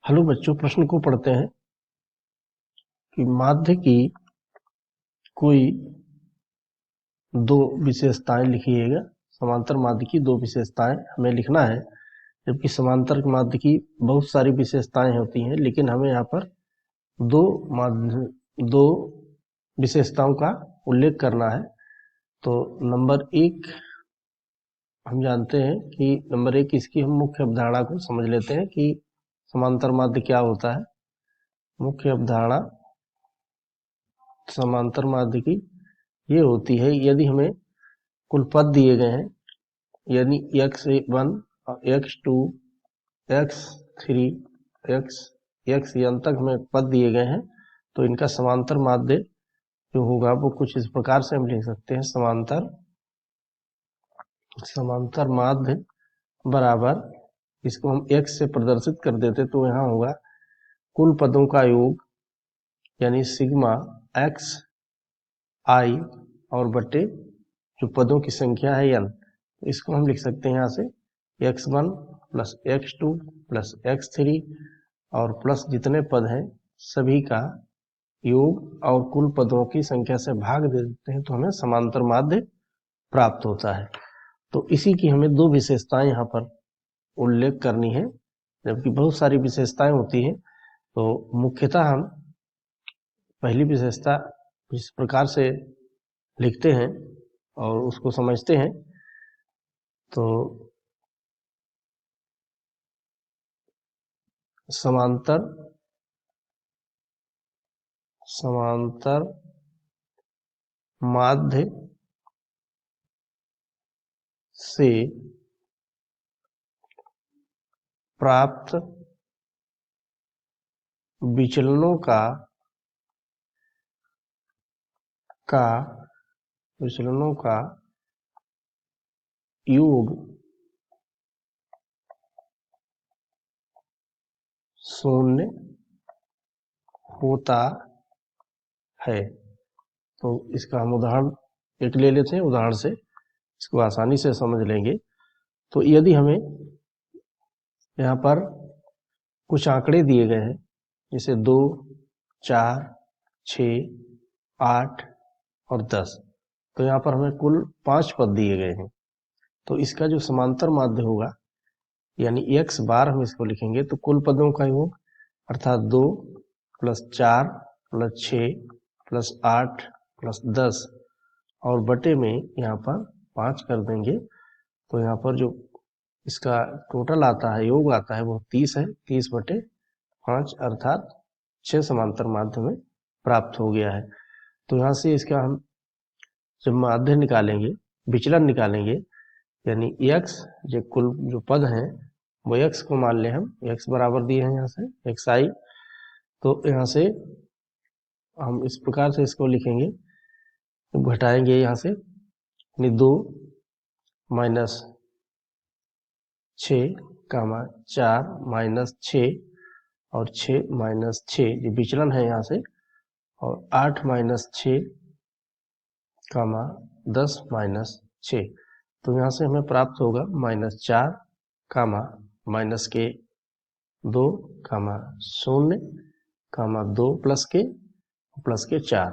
Hello बच्चों, प्रश्न को पढ़ते हैं कि माध्य की कोई दो विशेषताएं लिखिएगा। समांतर माध्य की दो विशेषताएं हमें लिखना है, जबकि समांतर माध्य की बहुत सारी विशेषताएं होती हैं, लेकिन हमें यहाँ पर दो विशेषताओं का उल्लेख करना है। तो नंबर एक, हम जानते हैं कि नंबर एक इसकी हम मुख्य अवधारणा को समझ लेते हैं कि समांतर माध्य क्या होता है। मुख्य अवधारणा समांतर माध्य की ये होती है, यदि हमें कुल पद दिए गए हैं, यानी x1 x2 x3 xn तक हमें पद दिए गए हैं, तो इनका समांतर माध्य जो होगा वो कुछ इस प्रकार से हम लिख सकते हैं। समांतर माध्य बराबर, इसको हम x से प्रदर्शित कर देते तो यहाँ होगा कुल पदों का योग, यानी सिग्मा x i और बटे जो पदों की संख्या है n, इसको हम लिख सकते हैं यहाँ से x1 plus x2 plus x3 और प्लस जितने पद हैं सभी का योग और कुल पदों की संख्या से भाग दे देते हैं, तो हमें समांतर माध्य प्राप्त होता है। तो इसी की हमें दो विशेषताएं यहाँ पर उल्लेख करनी है, जबकि बहुत सारी विशेषताएं होती हैं। तो मुख्यतः हम पहली विशेषता इस प्रकार से लिखते हैं और उसको समझते हैं। तो समांतर माध्य से प्राप्त विचलनों का योग शून्य होता है। तो इसका हम उदाहरण एक ले लेते हैं, उदाहरण से इसको आसानी से समझ लेंगे। तो यदि हमें यहाँ पर कुछ आंकड़े दिए गए हैं, जैसे 2, 4, 6, 8 और 10, तो यहाँ पर हमें कुल 5 पद दिए गए हैं। तो इसका जो समांतर माध्य होगा, यानी x बार हम इसको लिखेंगे, तो कुल पदों का योग अर्थात 2 प्लस 4 प्लस 6 प्लस 8 प्लस 10 और बटे में यहाँ पर 5 कर देंगे, तो यहाँ पर जो इसका टोटल आता है, योग आता है, वो 30 है। 30 बटे 5 अर्थात 6 समांतर माध्य में प्राप्त हो गया है। तो यहाँ से इसका हम जब माध्य निकालेंगे, विचलन निकालेंगे, यानी x जो कुल जो पद हैं वो x को मान ले, हम x बराबर दिए हैं यहाँ से xi, तो यहाँ से हम इस प्रकार से इसको लिखेंगे, तो घटाएंगे यहाँ से, यानी 2 माइनस 6 कामा 4 माइनस 6 और 6 माइनस 6 ये विचलन है यहाँ से, और 8 माइनस 6 कामा 10 माइनस 6, तो यहाँ से हमें प्राप्त होगा -4 कामा माइनस के 2 कामा 0 कामा 2 प्लस के 4।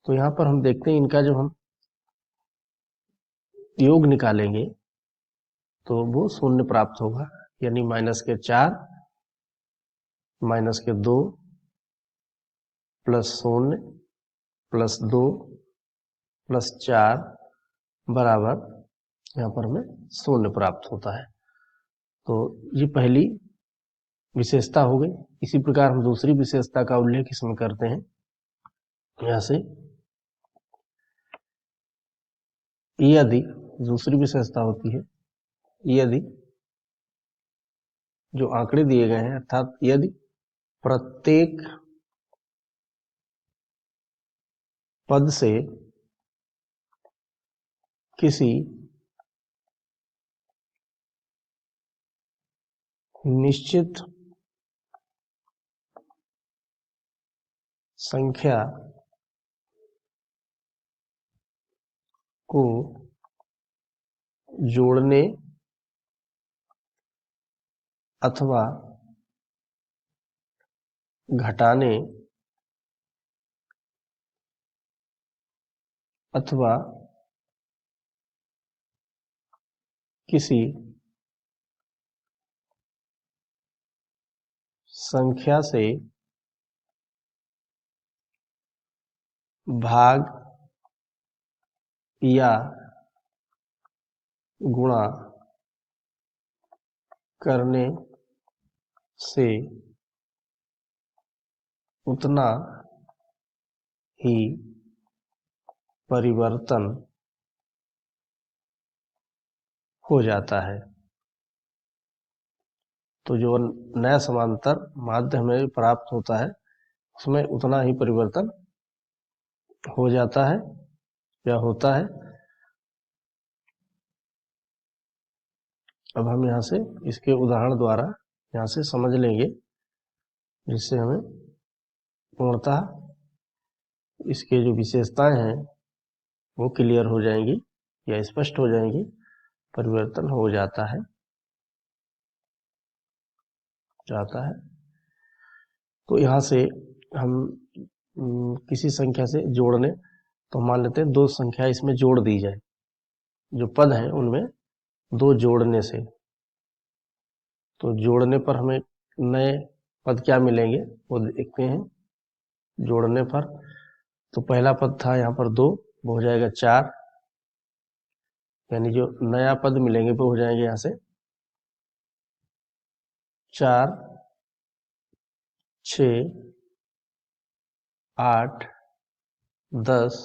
तो यहाँ पर हम देखते हैं इनका जो हम योग निकालेंगे तो वो 0 प्राप्त होगा, यानी -4 -2 प्लस 0 प्लस 2 प्लस 4 बराबर यहाँ पर हमें 0 प्राप्त होता है। तो ये पहली विशेषता हो गई। इसी प्रकार हम दूसरी विशेषता का उल्लेख इसमें करते हैं। यहाँ से यदि दूसरी विशेषता होती है, यदि जो आंकड़े दिए गए हैं, अर्थात यदि प्रत्येक पद से किसी निश्चित संख्या को जोड़ने अथवा घटाने अथवा किसी संख्या से भाग या गुणा करने से उतना ही परिवर्तन हो जाता है। तो जो नया समांतर माध्य हमें प्राप्त होता है उसमें उतना ही परिवर्तन हो जाता है या होता है। अब हम यहाँ से इसके उदाहरण द्वारा यहाँ से समझ लेंगे, जिससे हमें पूर्णतः इसके जो विशेषताएं हैं वो क्लियर हो जाएंगी या स्पष्ट हो जाएंगी। परिवर्तन हो जाता है तो यहाँ से हम किसी संख्या से जोड़ने, तो मान लेते हैं दो संख्या इसमें जोड़ दी जाए, जो पद हैं उनमें दो जोड़ने से, तो जोड़ने पर हमें नए पद क्या मिलेंगे वो देखते हैं। जोड़ने पर तो पहला पद था यहाँ पर 2, वो हो जाएगा 4, यानी जो नया पद मिलेंगे वो हो जाएंगे यहाँ से 4, 6, 8, 10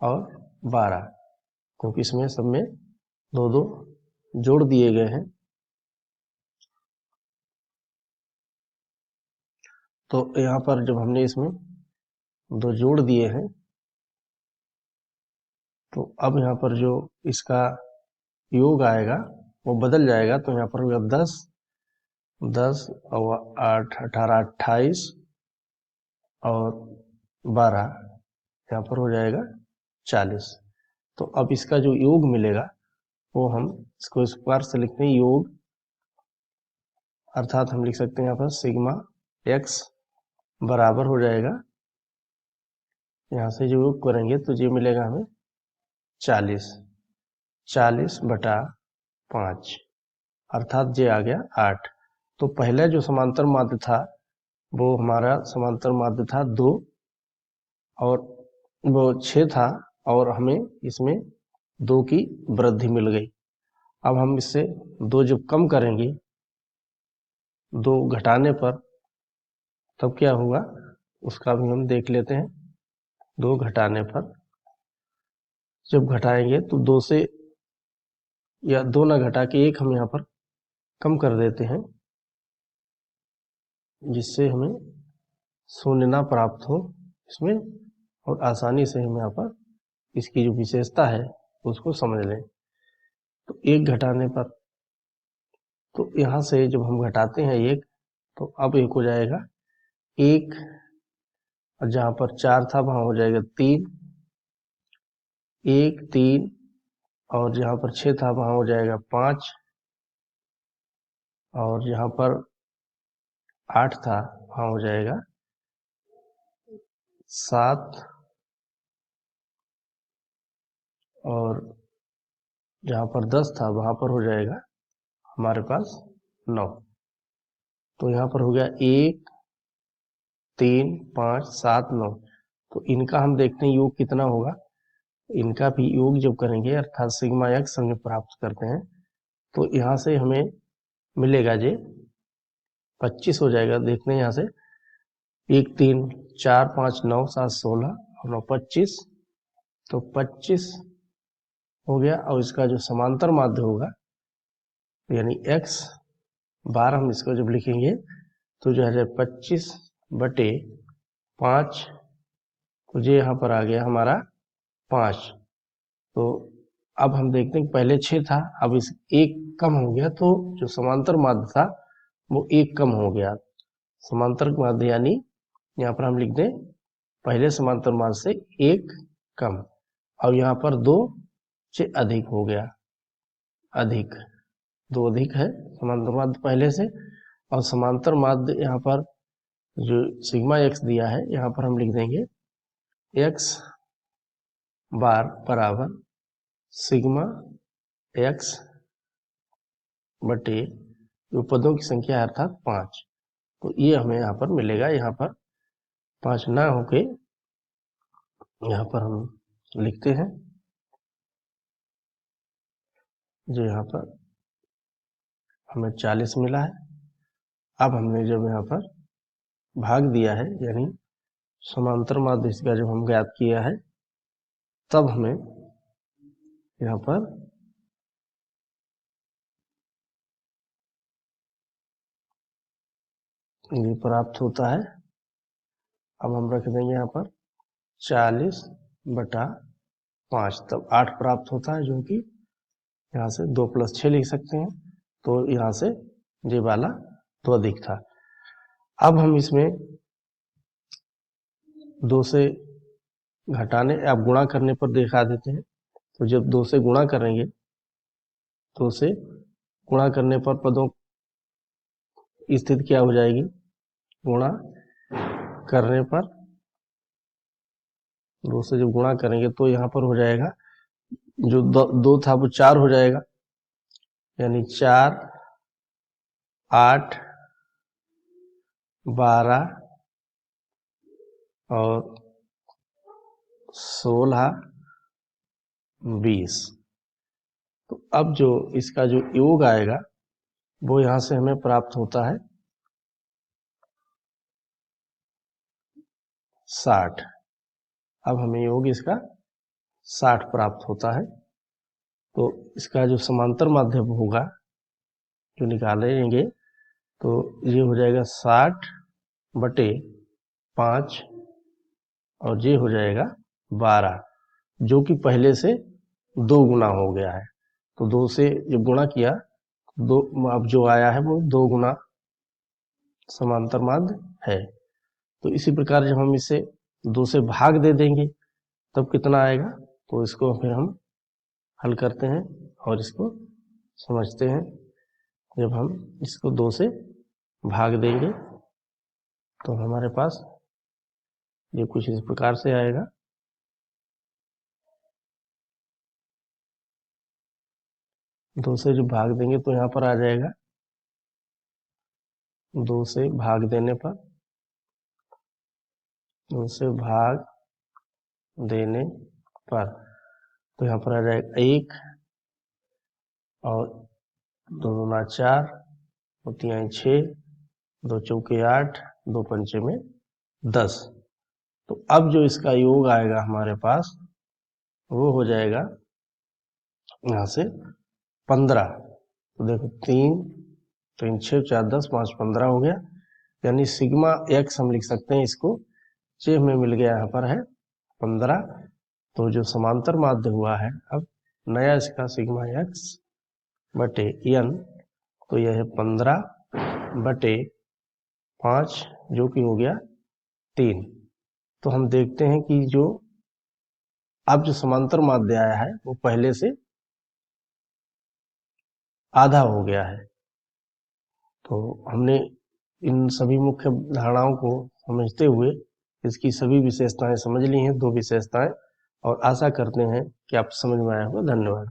और 12, क्योंकि इसमें सब में दो दो जोड़ दिए गए हैं। तो यहाँ पर जब हमने इसमें दो जोड़ दिए हैं तो अब यहाँ पर जो इसका योग आएगा वो बदल जाएगा। तो यहाँ पर होगा 10, 10 और 8, 18, 28 और 12, यहाँ पर हो जाएगा 40। तो अब इसका जो योग मिलेगा वो हम इसको इस प्रकार से लिखते हैं योग, अर्थात हम लिख सकते हैं यहाँ पर सिग्मा x बराबर हो जाएगा, यहाँ से जो योग करेंगे तो ये मिलेगा हमें 40 बटा 5, अर्थात ये आ गया 8। तो पहले जो समांतर माध्य था वो हमारा समांतर माध्य था 2 और वो 6 था, और हमें इसमें 2 की वृद्धि मिल गई। अब हम इससे 2 जब कम करेंगे 2 घटाने पर, तब क्या हुआ उसका भी हम देख लेते हैं। 2 घटाने पर जब घटाएंगे तो 2 से, या 2 ना घटा के 1 हम यहाँ पर कम कर देते हैं, जिससे हमें शून्य ना प्राप्त हो इसमें, और आसानी से हम यहाँ पर इसकी जो विशेषता है उसको समझ लें। तो 1 घटाने पर, तो यहाँ से जब हम घटाते हैं 1, तो अब 1 हो जाएगा 1, और जहाँ पर 4 था वहाँ हो जाएगा 3, 1, 3, और जहाँ पर 6 था वहाँ हो जाएगा 5, और जहाँ पर 8 था वहाँ हो जाएगा 7, और जहाँ पर 10 था वहाँ पर हो जाएगा हमारे पास 9। तो यहाँ पर हो गया 1, 3, 5, 7, 9। तो इनका हम देखते हैं योग कितना होगा। इनका भी योग जब करेंगे अर्थात सिग्मा x हम प्राप्त करते हैं, तो यहाँ से हमें मिलेगा जे 25 हो जाएगा। देखते हैं यहाँ से 1, 3, 4, 5, 9, 7, 16 और 9, 25, तो 25 हो गया। और इसका जो समांतर माध्य होगा यानी x बार, हम इसको जब लिखेंगे तो जो है 25 बटे 5, तो ये यहाँ पर आ गया हमारा 5। तो अब हम देखते हैं कि पहले 6 था, अब इस 1 कम हो गया, तो जो समांतर माध्य था वो 1 कम हो गया। समांतर माध्य यानी यहाँ पर हम लिख दें पहले समांतर माध्य से 1 कम, और यहाँ पर 2 से अधिक हो गया, अधिक 2 अधिक है समांतर माध्य पहले से। और समांतर माध्य यहाँ पर जो सिग्मा एक्स दिया है यहाँ पर हम लिख देंगे एक्स बार बराबर सिग्मा एक्स बटे जो पदों की संख्या है अर्थात 5। तो ये हमें यहाँ पर मिलेगा। यहाँ पर 5 ना होके यहाँ पर हम लिखते हैं जो यहाँ पर हमें 40 मिला है। अब हमने जब यहाँ पर भाग दिया है यानी समांतर माध्य इसका जब हम ज्ञात किया है तब हमें यहाँ पर ये प्राप्त होता है। अब हम रख देंगे यहाँ पर 40/5, तब 8 प्राप्त होता है, जो कि यहाँ से 2 + 6 लिख सकते हैं। तो यहाँ से ये वाला तो अधिक था। अब हम इसमें 2 से घटाने या गुणा करने पर दिखा देते हैं। तो जब 2 से गुणा करेंगे, 2 से गुणा करने पर पदों की स्थिति क्या हो जाएगी? गुणा करने पर 2 से जब गुणा करेंगे तो यहाँ पर हो जाएगा जो 2 था वो 4 हो जाएगा, यानी 4, 8, 12 और 16, 20। तो अब जो इसका जो योग आएगा वो यहाँ से हमें प्राप्त होता है 60। अब हमें योग इसका 60 प्राप्त होता है। तो इसका जो समांतर माध्य होगा जो निकालेंगे तो ये हो जाएगा 60/5 और ये हो जाएगा 12, जो कि पहले से 2 गुना हो गया है। तो 2 से जब गुणा किया तो अब जो आया है वो 2 गुना समांतर माध्य है। तो इसी प्रकार जब हम इसे 2 से भाग दे देंगे तब कितना आएगा? तो इसको फिर हम हल करते हैं और इसको समझते हैं। जब हम इसको 2 से भाग देंगे तो हमारे पास ये कुछ इस प्रकार से आएगा। 2 से जब भाग देंगे तो यहाँ पर आ जाएगा 2 से भाग देने पर 2 से भाग देने पर तो यहाँ पर आ जाएगा 1 और 2 दूना 4, 2 तिहाई 6, 2 चौके 8, 2 पंचे में 10। तो अब जो इसका योग आएगा हमारे पास वो हो जाएगा यहाँ से 15। तो देखो 3, 3, 6, 4, 10, 5, 15 हो गया, यानी सिग्मा एक्स हम लिख सकते हैं इसको। चे हमें मिल गया यहाँ पर है 15। तो जो समांतर माध्य हुआ है अब नया इसका सिग्मा एक्स बटे n, तो यह है 15/5 जो कि हो गया 3। तो हम देखते हैं कि जो अब जो समांतर माध्य आया है वो पहले से आधा हो गया है। तो हमने इन सभी मुख्य धारणाओं को समझते हुए इसकी सभी विशेषताएं समझ ली हैं, 2 विशेषताएं, और आशा करते हैं कि आप समझ में आया होगा। धन्यवाद।